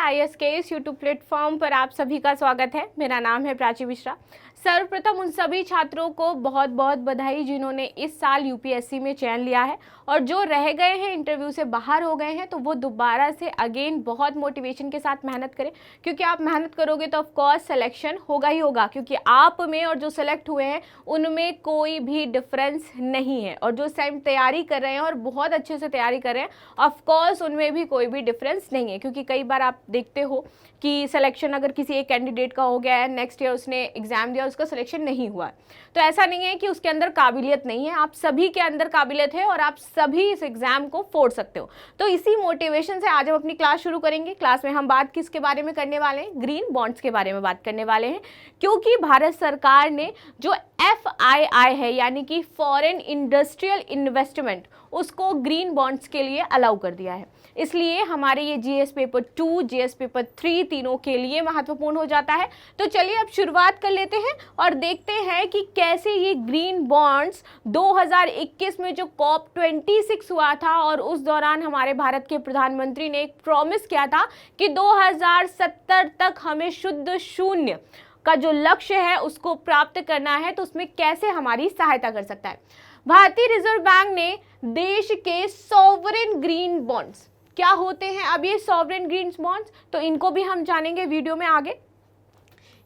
IAS के इस YouTube platform पर आप सभी का स्वागत है। मेरा नाम है प्राची मिश्रा। सर्वप्रथम उन सभी छात्रों को बहुत बहुत बधाई जिन्होंने इस साल यूपीएससी में चयन लिया है और जो रह गए हैं, इंटरव्यू से बाहर हो गए हैं, तो वो दोबारा से अगेन बहुत मोटिवेशन के साथ मेहनत करें, क्योंकि आप मेहनत करोगे तो ऑफ कोर्स सिलेक्शन होगा ही होगा, क्योंकि आप में और जो सेलेक्ट हुए हैं उनमें कोई भी डिफरेंस नहीं है। और जो सेम तैयारी कर रहे हैं और बहुत अच्छे से तैयारी कर रहे हैं, ऑफ कोर्स उनमें भी कोई भी डिफरेंस नहीं है। क्योंकि कई बार आप देखते हो कि सिलेक्शन अगर किसी एक कैंडिडेट का हो गया है, नेक्स्ट ईयर उसने एग्जाम दिया, उसका सिलेक्शन नहीं हुआ, तो ऐसा नहीं है कि उसके अंदर काबिलियत नहीं है, आप सभी के अंदर काबिलियत है और आप सभी इस एग्जाम को फोड़ सकते हो। तो इसी मोटिवेशन से आज हम अपनी क्लास शुरू करेंगे। क्लास में हम बात किसके बारे में करने वाले हैं? ग्रीन बॉन्ड्स के बारे में बात करने वाले हैं, क्योंकि भारत सरकार ने जो FII है यानी कि फॉरेन इंडस्ट्रियल इन्वेस्टमेंट, उसको ग्रीन बॉन्ड्स के लिए अलाउ कर दिया है। इसलिए हमारे ये जीएस पेपर 2, जीएस पेपर 3 तीनों के लिए महत्वपूर्ण हो जाता है। तो चलिए अब शुरुआत कर लेते हैं और देखते हैं कि कैसे ये ग्रीन बॉन्ड्स 2021 में जो COP26 हुआ था और उस दौरान हमारे भारत के प्रधानमंत्री ने एक प्रॉमिस किया था कि 2070 तक हमें शुद्ध शून्य का जो लक्ष्य है उसको प्राप्त करना है, तो उसमें कैसे हमारी सहायता कर सकता है। भारतीय रिजर्व बैंक ने देश के सॉवरेन ग्रीन बॉन्ड्स, क्या होते हैं अब ये सॉवरेन ग्रीन बॉन्ड्स, तो इनको भी हम जानेंगे वीडियो में आगे।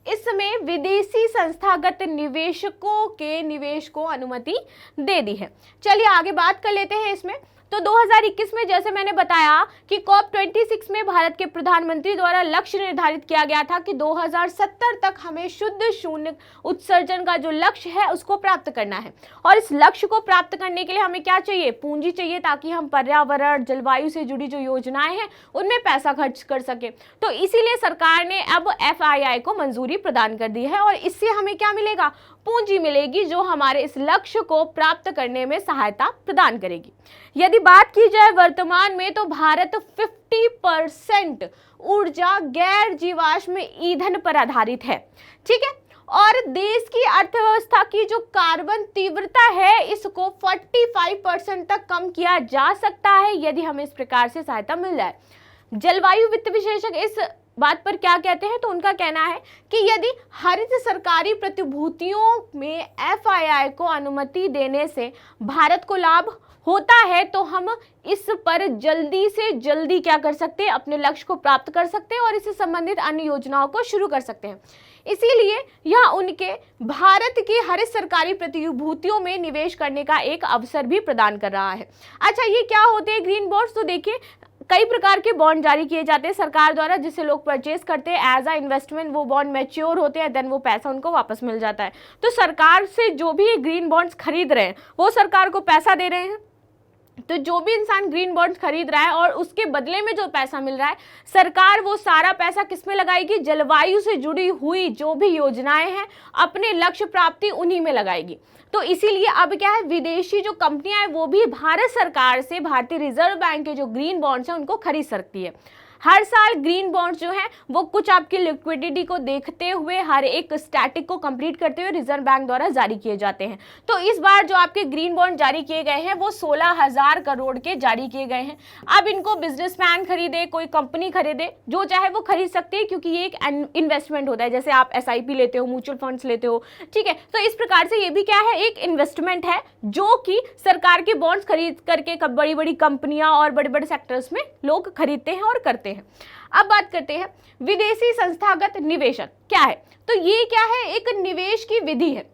इस समय विदेशी संस्थागत निवेशकों के निवेश को अनुमति दे दी है। चलिए आगे बात कर लेते हैं इसमें। तो 2021 में जैसे मैंने बताया कि COP26 में भारत के प्रधानमंत्री द्वारा लक्ष्य निर्धारित किया गया था कि 2070 तक हमें शुद्ध शून्य उत्सर्जन का जो लक्ष्य है उसको प्राप्त करना है। और इस लक्ष्य को प्राप्त करने के लिए हमें क्या चाहिए? पूंजी चाहिए, ताकि हम पर्यावरण, जलवायु से जुड़ी जो योजनाएं हैं उनमें पैसा खर्च कर सके। तो इसीलिए सरकार ने अब FII को मंजूरी प्रदान कर दी है और इससे हमें क्या मिलेगा? पूंजी मिलेगी, जो हमारे इस लक्ष्य को प्राप्त करने में सहायता प्रदान करेगी। यदि बात की जाए वर्तमान में, तो भारत 50% ऊर्जा गैर जीवाश्म ईंधन पर आधारित है, ठीक है। और देश की अर्थव्यवस्था की जो कार्बन तीव्रता है इसको 45% तक कम किया जा सकता है यदि हमें इस प्रकार से सहायता मिल जाए। जलवायु वित्त विशेषज्ञ इस बात पर क्या कहते हैं? तो उनका कहना है कि यदि हरित सरकारी प्रतिभूतियों में FII को अनुमति देने से भारत को लाभ होता है, तो हम इस पर जल्दी से जल्दी क्या कर सकते हैं? अपने लक्ष्य को प्राप्त कर सकते हैं और इससे संबंधित अन्य योजनाओं को शुरू कर सकते हैं। इसीलिए यह उनके भारत की हरित सरकारी प्रतिभूतियों में निवेश करने का एक अवसर भी प्रदान कर रहा है। अच्छा, ये क्या होते हैं ग्रीन बॉन्ड्स? तो देखिए, कई प्रकार के बॉन्ड जारी किए जाते हैं सरकार द्वारा, जिसे लोग परचेज करते हैं एज अ इन्वेस्टमेंट। वो बॉन्ड मैच्योर होते हैं, देन वो पैसा उनको वापस मिल जाता है। तो सरकार से जो भी ग्रीन बॉन्ड्स खरीद रहे हैं वो सरकार को पैसा दे रहे हैं। तो जो भी इंसान ग्रीन बॉन्ड्स खरीद रहा है और उसके बदले में जो पैसा मिल रहा है, सरकार वो सारा पैसा किस में लगाएगी? जलवायु से जुड़ी हुई जो भी योजनाएं हैं, अपने लक्ष्य प्राप्ति उन्हीं में लगाएगी। तो इसीलिए अब क्या है, विदेशी जो कंपनियां हैं वो भी भारत सरकार से भारतीय रिजर्व बैंक के जो ग्रीन बॉन्ड्स हैं उनको खरीद सकती है। हर साल ग्रीन बॉन्ड्स जो हैं वो कुछ आपकी लिक्विडिटी को देखते हुए, हर एक स्टैटिक को कंप्लीट करते हुए रिजर्व बैंक द्वारा जारी किए जाते हैं। तो इस बार जो आपके ग्रीन बॉन्ड जारी किए गए हैं वो 16,000 करोड़ के जारी किए गए हैं। अब इनको बिजनेसमैन खरीदे, कोई कंपनी खरीदे, जो चाहे वो खरीद सकते हैं, क्योंकि ये एक इन्वेस्टमेंट होता है। जैसे आप SIP लेते हो, म्यूचुअल फंड्स लेते हो, ठीक है। तो इस प्रकार से ये भी क्या है? एक इन्वेस्टमेंट है, जो कि सरकार के बॉन्ड्स खरीद करके बड़ी बड़ी कंपनियां और बड़े बड़े सेक्टर्स में लोग खरीदते हैं और करते हैं। अब बात करते हैं विदेशी संस्थागत निवेशक क्या है। तो ये क्या है? एक निवेश की विधि है।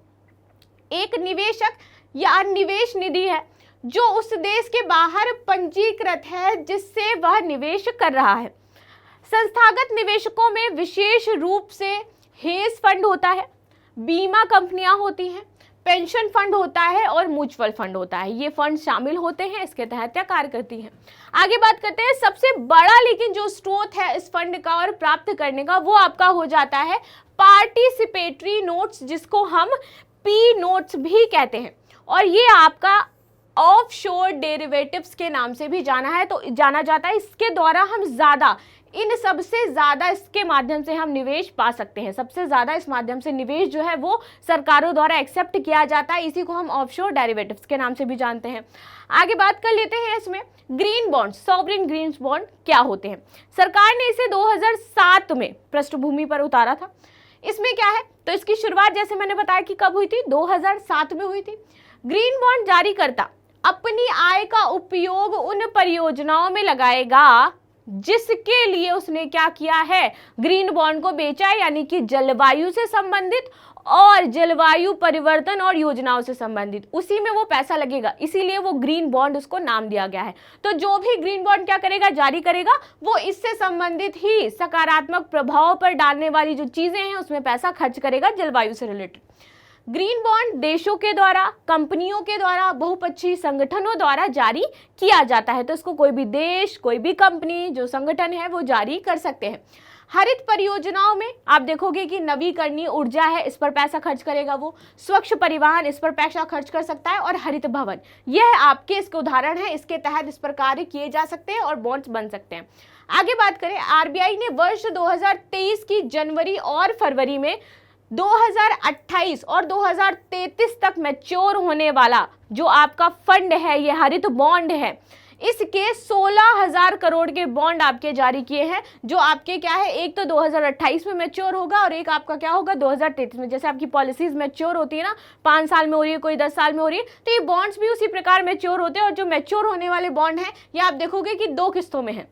एक निवेशक या निवेश निधि है जो उस देश के बाहर पंजीकृत है जिससे वह निवेश कर रहा है। संस्थागत निवेशकों में विशेष रूप से हेज फंड होता है, बीमा कंपनियां होती हैं, पेंशन फंड होता है और म्यूचुअल फंड होता है। ये फंड शामिल होते हैं, इसके तहत क्या कार्य करती हैं। आगे बात करते हैं, सबसे बड़ा लेकिन जो स्रोत है इस फंड का और प्राप्त करने का, वो आपका हो जाता है पार्टिसिपेटरी नोट्स, जिसको हम P नोट्स भी कहते हैं। और ये आपका ऑफशोर डेरिवेटिव्स के नाम से भी जाना जाता है। इसके द्वारा हम ज्यादा इन सबसे ज्यादा इसके माध्यम से हम निवेश पा सकते हैं। सबसे ज्यादा इस माध्यम से निवेश जो है वो सरकारों द्वारा एक्सेप्ट किया जाता है। इसी को हम ऑफशोर डेरिवेटिव्स के नाम से भी जानते हैं। आगे बात कर लेते हैं इसमें green bond, sovereign green bond क्या होते हैं। सरकार ने इसे 2007 में पृष्ठभूमि पर उतारा था। इसमें क्या है, तो इसकी शुरुआत जैसे मैंने बताया कि कब हुई थी, 2007 में हुई थी। ग्रीन बॉन्ड जारी करता अपनी आय का उपयोग उन परियोजनाओं में लगाएगा जिसके लिए उसने क्या किया है, ग्रीन बॉन्ड को बेचा है, यानी कि जलवायु से संबंधित और जलवायु परिवर्तन और योजनाओं से संबंधित, उसी में वो पैसा लगेगा, इसीलिए वो ग्रीन बॉन्ड उसको नाम दिया गया है। तो जो भी ग्रीन बॉन्ड क्या करेगा, जारी करेगा, वो इससे संबंधित ही सकारात्मक प्रभाव पर डालने वाली जो चीजें हैं उसमें पैसा खर्च करेगा, जलवायु से रिलेटेड। ग्रीन बॉन्ड देशों के द्वारा, कंपनियों के द्वारा, बहुपक्षीय संगठनों द्वारा जारी किया जाता है। तो इसको कोई भी देश, कोई भी कंपनी, जो संगठन है वो जारी कर सकते हैं। हरित परियोजनाओं में आप देखोगे कि नवीकरणीय ऊर्जा है, इस पर पैसा खर्च करेगा वो, स्वच्छ परिवहन, इस पर पैसा खर्च कर सकता है, और हरित भवन, यह आपके इसके उदाहरण है। इसके तहत इस पर कार्य किए जा सकते हैं और बॉन्ड्स बन सकते हैं। आगे बात करें, आरबीआई ने वर्ष 2023 की जनवरी और फरवरी में 2028 और 2033 तक मैच्योर होने वाला जो आपका फंड है, ये हरित बॉन्ड है, इसके 16,000 करोड़ के बॉन्ड आपके जारी किए हैं। जो आपके क्या है, एक तो 2028 में मैच्योर होगा और एक आपका क्या होगा 2033 में। जैसे आपकी पॉलिसीज मैच्योर होती है ना, 5 साल में हो रही है, कोई 10 साल में हो रही है, तो ये बॉन्ड्स भी उसी प्रकार मैच्योर होते हैं। और जो मैच्योर होने वाले बॉन्ड हैं ये आप देखोगे कि 2 किस्तों में है।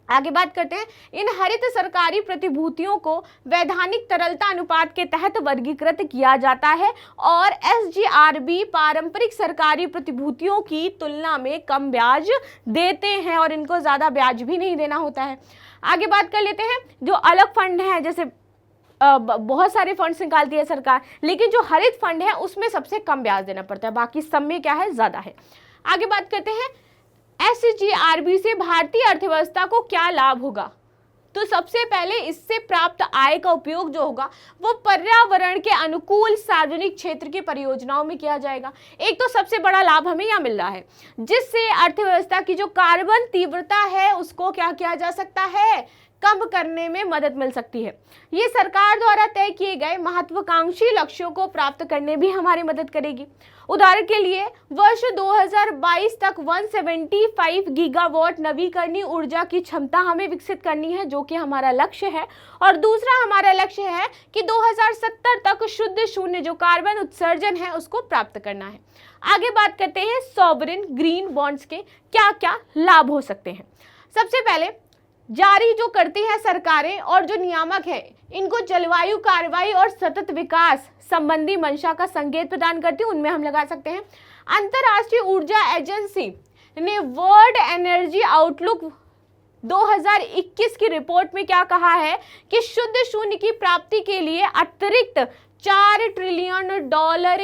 आगे बात करते हैं, इन हरित सरकारी प्रतिभूतियों को वैधानिक तरलता अनुपात के तहत वर्गीकृत किया जाता है और एसजीआरबी पारंपरिक सरकारी प्रतिभूतियों की तुलना में कम ब्याज देते हैं और इनको ज्यादा ब्याज भी नहीं देना होता है। आगे बात कर लेते हैं, जो अलग फंड है, जैसे बहुत सारे फंड्स निकालती है सरकार, लेकिन जो हरित फंड है उसमें सबसे कम ब्याज देना पड़ता है, बाकी सब में क्या है, ज्यादा है। आगे बात करते हैं, एसजीआरबी से भारतीय अर्थव्यवस्था को क्या लाभ होगा। तो सबसे पहले इससे प्राप्त आय का उपयोग जो होगा वो पर्यावरण के अनुकूल सार्वजनिक क्षेत्र की परियोजनाओं में किया जाएगा। एक तो सबसे बड़ा लाभ हमें यहाँ मिल रहा है, जिससे अर्थव्यवस्था की जो कार्बन तीव्रता है उसको क्या किया जा सकता है, कम करने में मदद मिल सकती है। ये सरकार द्वारा तय किए गए महत्वाकांक्षी लक्ष्यों को प्राप्त करने भी हमारी मदद करेगी। उदाहरण के लिए वर्ष 2022 तक 175 गीगावाट नवीकरणीय ऊर्जा की क्षमता हमें विकसित करनी है, जो कि हमारा लक्ष्य है। और दूसरा हमारा लक्ष्य है कि 2070 तक शुद्ध शून्य जो कार्बन उत्सर्जन है उसको प्राप्त करना है। आगे बात करते हैं सॉवरेन ग्रीन बॉन्ड्स के क्या क्या लाभ हो सकते हैं। सबसे पहले, जारी जो करती है सरकारें और जो नियामक है, इनको जलवायु कार्रवाई और सतत विकास संबंधी मंशा का संकेत प्रदान करती है, उनमें हम लगा सकते हैं। अंतर्राष्ट्रीय ऊर्जा एजेंसी ने वर्ल्ड एनर्जी आउटलुक 2021 की रिपोर्ट में क्या कहा है कि शुद्ध शून्य की प्राप्ति के लिए अतिरिक्त $4 ट्रिलियन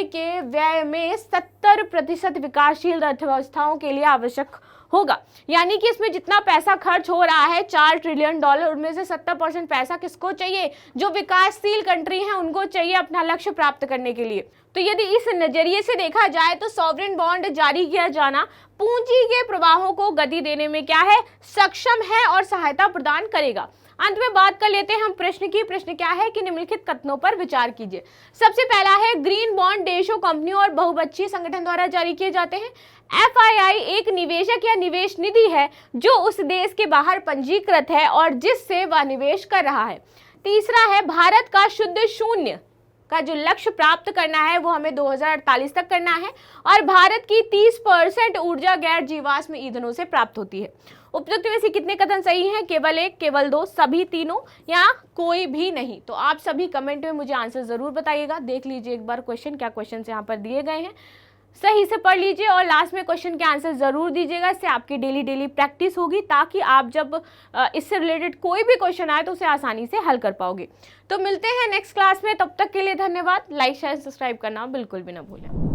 के व्यय में 70% विकासशील अर्थव्यवस्थाओं के लिए आवश्यक होगा। यानी कि इसमें जितना पैसा खर्च हो रहा है $4 ट्रिलियन, उनमें से 70% पैसा किसको चाहिए, जो विकासशील कंट्री हैं उनको चाहिए अपना लक्ष्य प्राप्त करने के लिए। तो यदि इस नजरिए से देखा जाए तो सॉवरेन बॉन्ड जारी किया जाना पूंजी के प्रवाहों को गति देने में क्या है, सक्षम है और सहायता प्रदान करेगा। अंत में बात कर लेते हैं हम प्रश्न की। प्रश्न क्या है कि निम्नलिखित कथनों पर विचार कीजिए। सबसे पहला है, ग्रीन बॉन्ड देशों, कंपनियों और बहुपक्षीय संगठन द्वारा जारी किए जाते हैं। एफआईआई एक निवेशक या निवेश निधि है जो उस देश के बाहर पंजीकृत है और जिससे वह निवेश कर रहा है। तीसरा है, भारत का शुद्ध शून्य का जो लक्ष्य प्राप्त करना है वो हमें 2048 तक करना है और भारत की 30% ऊर्जा गैर जीवाश्म ईंधनों से प्राप्त होती है। उपयुक्त में से कितने कथन सही हैं? केवल 1, केवल 2, सभी तीनों या कोई भी नहीं? तो आप सभी कमेंट में मुझे आंसर जरूर बताइएगा। देख लीजिए एक बार क्वेश्चन, क्या क्वेश्चन यहाँ पर दिए गए हैं, सही से पढ़ लीजिए और लास्ट में क्वेश्चन के आंसर जरूर दीजिएगा। इससे आपकी डेली प्रैक्टिस होगी ताकि आप जब इससे रिलेटेड कोई भी क्वेश्चन आए तो उसे आसानी से हल कर पाओगे। तो मिलते हैं नेक्स्ट क्लास में, तब तक के लिए धन्यवाद। लाइक शेयर सब्सक्राइब करना बिल्कुल भी ना भूलें।